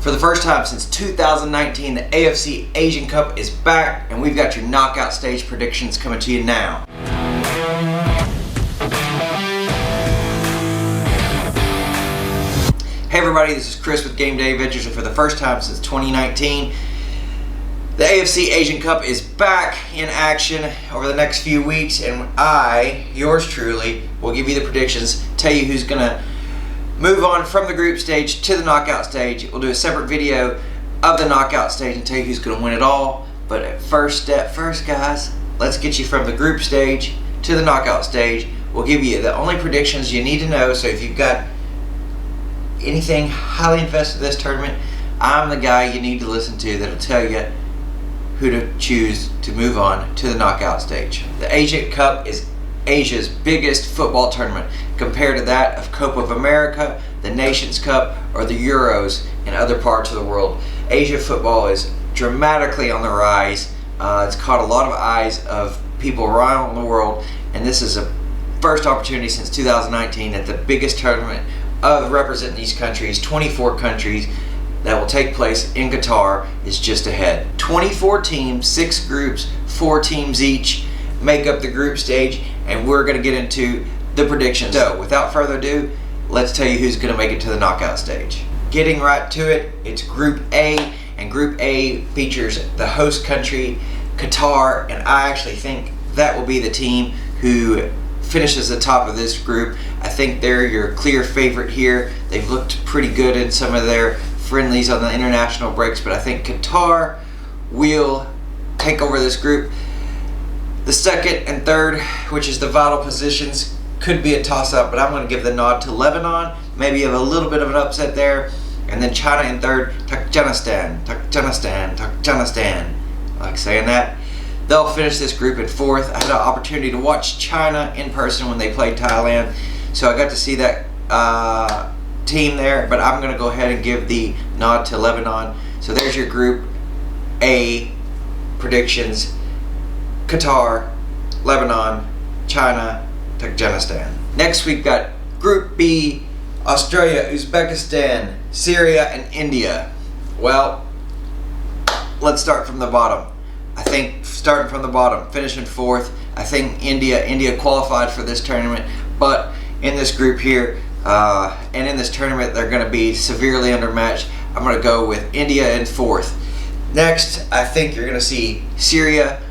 For the first time since 2019, the AFC Asian Cup is back, and we've got your knockout stage predictions coming to you now. Hey everybody, this is Chris with Game Day Adventures, and for the first time since 2019, the AFC Asian Cup is back in action over the next few weeks, and I, yours truly, will give you the predictions, tell you who's going to move on from the group stage to the knockout stage. We'll do a separate video of the knockout stage and tell you who's going to win it all. But first, guys, let's get you from the group stage to the knockout stage. We'll give you the only predictions you need to know. So if you've got anything highly invested in this tournament, I'm the guy you need to listen to that'll tell you who to choose to move on to the knockout stage. The Asian Cup is Asia's biggest football tournament, compared to that of Copa of America, the Nations Cup, or the Euros in other parts of the world. Asia football is dramatically on the rise. It's caught a lot of eyes of people around the world, and this is a first opportunity since 2019 that the biggest tournament of representing these countries, 24 countries, that will take place in Qatar is just ahead. 24 teams, 6 groups, 4 teams each make up the group stage, and we're going to get into the predictions. So without further ado, let's tell you who's going to make it to the knockout stage. Getting right to it, it's Group A, and Group A features the host country, Qatar, and I actually think that will be the team who finishes the top of this group. I think they're your clear favorite here. They've looked pretty good in some of their friendlies on the international breaks, but I think Qatar will take over this group. The second and third, which is the vital positions, could be a toss-up, but I'm going to give the nod to Lebanon. Maybe you have a little bit of an upset there. And then China in third, Turkmenistan. I like saying that. They'll finish this group in fourth. I had an opportunity to watch China in person when they played Thailand, so I got to see that team there, but I'm going to go ahead and give the nod to Lebanon. So there's your Group A predictions: Qatar, Lebanon, China, Turkmenistan. Next we've got Group B: Australia, Uzbekistan, Syria, and India. Well, let's start from the bottom. I think starting from the bottom, finishing fourth, I think India qualified for this tournament, but in this group here and in this tournament they're going to be severely undermatched. I'm going to go with India in fourth. Next, I think you're going to see Syria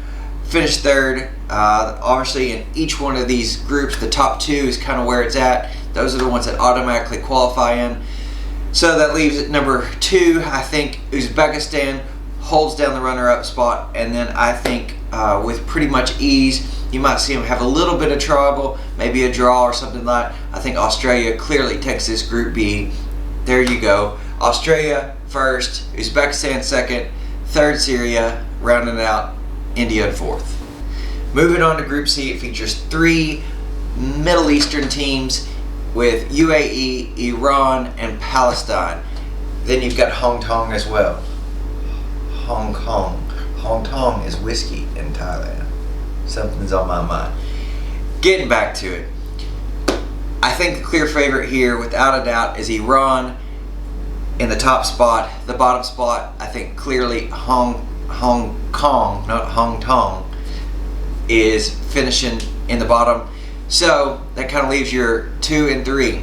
finish third. Obviously in each one of these groups, the top 2 is kind of where it's at. Those are the ones that automatically qualify in. So that leaves at number 2, I think Uzbekistan holds down the runner-up spot, and then I think with pretty much ease, you might see them have a little bit of trouble, maybe a draw or something like that. I think Australia clearly takes this Group B. There you go. Australia first, Uzbekistan second, third Syria, rounding it out, India in fourth. Moving on to Group C, it features 3 Middle Eastern teams with UAE, Iran, and Palestine. Then you've got Hong Kong as well. Hong Kong. Hong Kong is whiskey in Thailand. Something's on my mind. Getting back to it, I think the clear favorite here, without a doubt, is Iran in the top spot. The bottom spot, I think clearly Hong Kong, not Hong Kong, is finishing in the bottom. So that kind of leaves your 2 and 3.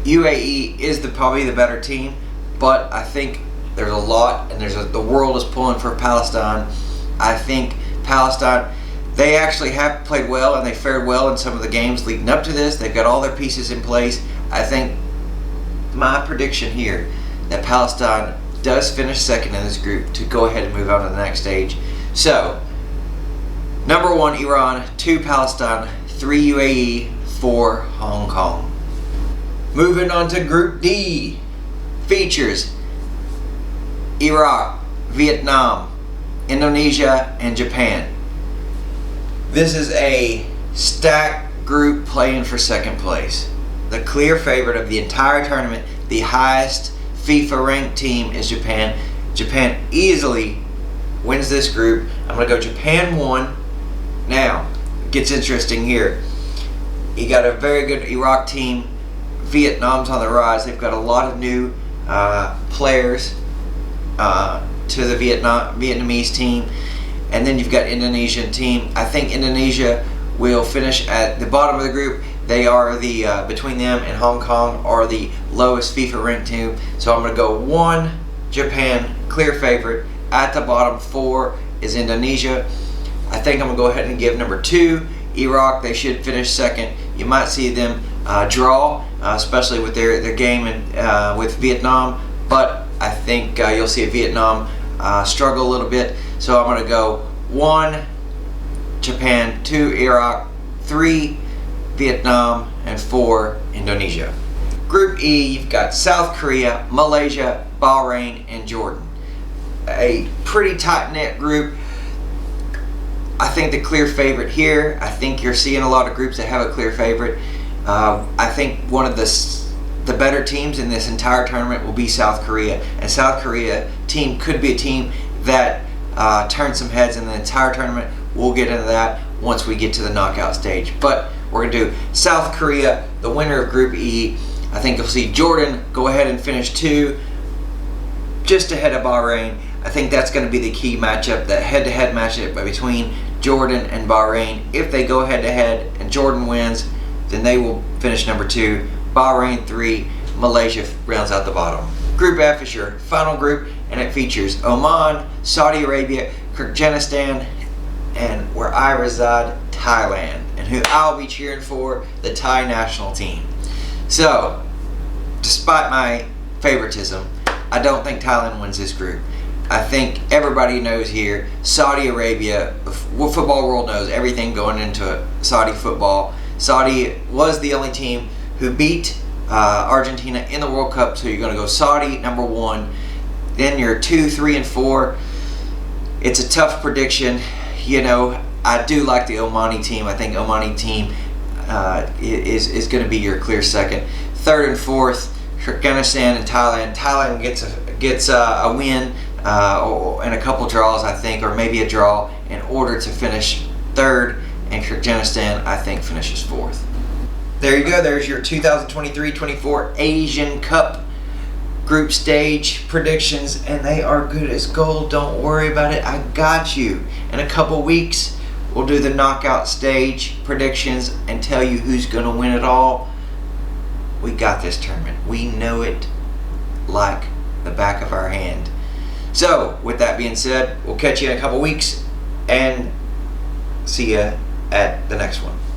UAE is probably the better team, but I think there's a lot, and the world is pulling for Palestine. I think Palestine, they actually have played well, and they fared well in some of the games leading up to this. They've got all their pieces in place. I think my prediction here that Palestine does finish second in this group to go ahead and move on to the next stage. So number 1 Iran, 2 Palestine, 3 UAE, 4 Hong Kong. Moving on to Group D, features Iraq, Vietnam, Indonesia, and Japan. This is a stacked group playing for second place. The clear favorite of the entire tournament, the highest FIFA ranked team, is Japan. Japan easily wins this group. I'm going to go Japan 1. Now, it gets interesting here. You got a very good Iraq team. Vietnam's on the rise. They've got a lot of new players. to the Vietnamese team. And then you've got Indonesian team. I think Indonesia will finish at the bottom of the group. They are the between them and Hong Kong are the lowest FIFA ranked team. So I'm going to go 1, Japan, clear favorite. At the bottom 4 is Indonesia. I think I'm going to go ahead and give number 2, Iraq. They should finish second. You might see them draw, especially with their game with Vietnam. But I think you'll see Vietnam struggle a little bit. So I'm going to go 1, Japan, 2, Iraq, 3, Vietnam, and 4, Indonesia. Group E, you've got South Korea, Malaysia, Bahrain, and Jordan. A pretty tight-knit group. I think the clear favorite here, I think you're seeing a lot of groups that have a clear favorite. I think one of the better teams in this entire tournament will be South Korea. And South Korea team could be a team that turns some heads in the entire tournament. We'll get into that once we get to the knockout stage. But we're going to do South Korea, the winner of Group E. I think you'll see Jordan go ahead and finish 2, just ahead of Bahrain. I think that's going to be the key matchup, that head-to-head matchup between Jordan and Bahrain. If they go head-to-head and Jordan wins, then they will finish number 2. Bahrain 3, Malaysia rounds out the bottom. Group F is your final group, and it features Oman, Saudi Arabia, Kyrgyzstan, and where I reside, Thailand, and who I'll be cheering for, the Thai national team. So, despite my favoritism, I don't think Thailand wins this group. I think everybody knows here, Saudi Arabia, the football world knows everything going into Saudi football. Saudi was the only team who beat Argentina in the World Cup, so you're going to go Saudi number 1. Then your 2, 3, and 4. It's a tough prediction. You know, I do like the Omani team. I think Omani team is going to be your clear second. 3rd and 4th, Kyrgyzstan and Thailand. Thailand gets a win and a couple draws, I think, or maybe a draw in order to finish 3rd, and Kyrgyzstan, I think, finishes 4th. There you go. There's your 2023-24 Asian Cup group stage predictions, and they are good as gold. Don't worry about it. I got you. In a couple weeks, we'll do the knockout stage predictions and tell you who's going to win it all. We got this tournament. We know it like the back of our hand. So, with that being said, we'll catch you in a couple weeks and see you at the next one.